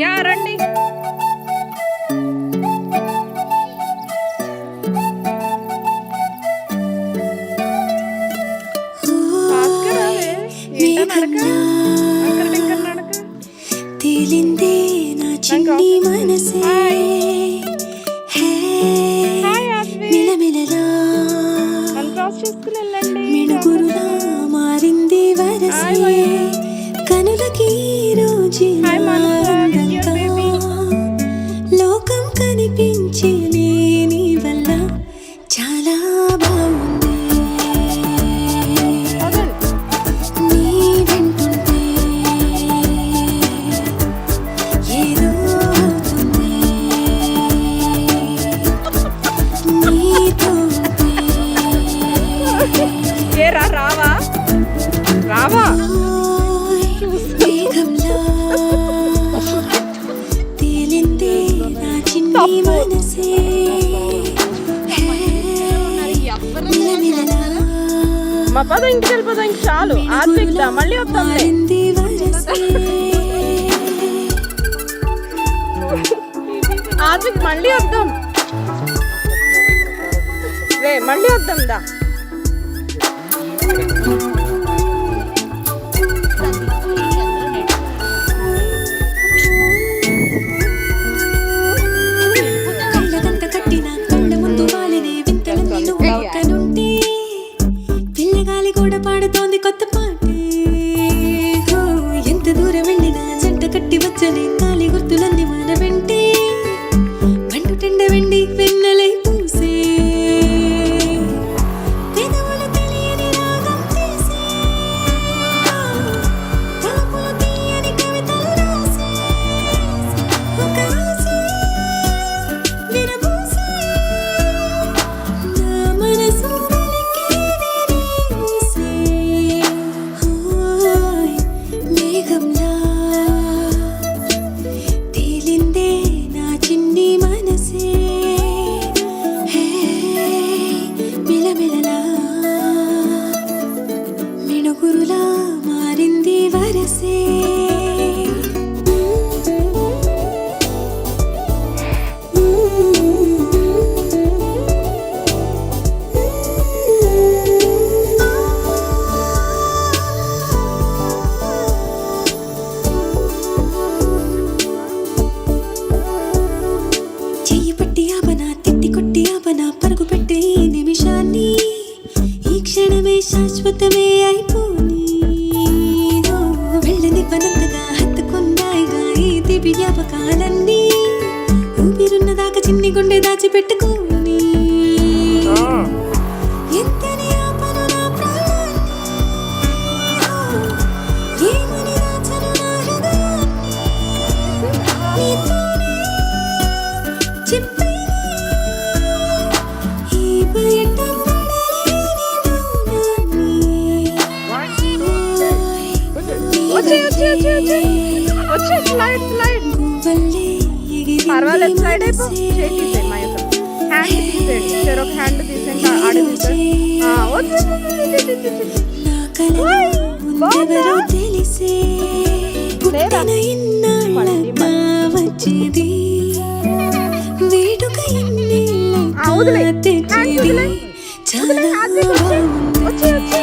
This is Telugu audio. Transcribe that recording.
యా రండి. తేలిందే నా చిన్ని మనసే మిలమిలలా మిణుగురులా మారింది వరసే కనులకి రోజు లోకం కనిపించే నీ వల్ల చాలా బాగుంది నీ వింటుంటే ఏదో అవుతుంది నీతో ఏరా రావా రావా మేఘంలా తేలిందే నా చిన్ని మనసే మిలమిలలా మా పద ఇంటికి వెళ్ళిపోదాం. ఇంక చాలు ఆర్పిద్దా మళ్ళీ వద్దాం. మారింది వరసే ఆర్పిక్ మళ్ళీ వద్దాం రే మళ్ళీ వద్దాం దా. కళ్ళగంత కట్టిన కళ్ళ ముందు వాలినే వింతలన్నీ నువ్వు పక్కనుంటే పిల్లగాలి కూడా పాడుతోంది కొత్త పాటే హో, ఎంత దూరం వెళ్ళినా జంట కట్టి వచ్చని కాలి గుర్తులన్నీ మన వెంటే పండు టెండ వెండి వెన్నెలై పూసే పెదవులు తెలియని రాగం తీసే తలపులు తీయని కవితలు రాసే ఒక ఆశే విరబూసే నా మనసు వెలికి విరిసే ఓయ్ మేఘంలా తేలిందే నా చిన్ని మనసే హే మిలమిలలా మిణుగురులా మారింది వరసే చెయ్యి పట్టి ఆపనా తిట్టి కొట్టి ఆపనా పరుగు పెట్టే ఈ నిమిషాన్ని ఈ క్షణమే శాశ్వతమే అయిపోని ఓ, వెళ్ళనివ్వనంతగా హత్తుకున్నాయిగా ఈ దివ్య జ్ఞాపకాలన్నీ ఊపిరున్నదాకా చిన్ని గుండె దాచిపెట్టుకోని ఎంతని ఆపను నా ప్రాణాన్ని ఓ, ఏమని దాచను నా హృదయాన్ని నీతోనే చెప్పేది ఈ బయట పడలేని మౌనాన్ని వచ్చే స్లైడ్ స్లైడ్ గువ్వల్లే ఎగిరింది పర్వాలేదు స్లైడ్ అయిపో. మనసే. చేయి తీసేయండి మా యొక్క హ్యాండ్ తీసేయండి. చెరొక హ్యాండ్ తీసేయండి ఆడ తీసేయండి. నా కలలో ఉందెవరో తెలిసే పుట్టిన ఇన్నాళ్ళంతా వచ్చేది వేడుక ఇన్నేళ్ళంతా వదిలే. తెచ్చేది చాలా బాగుంది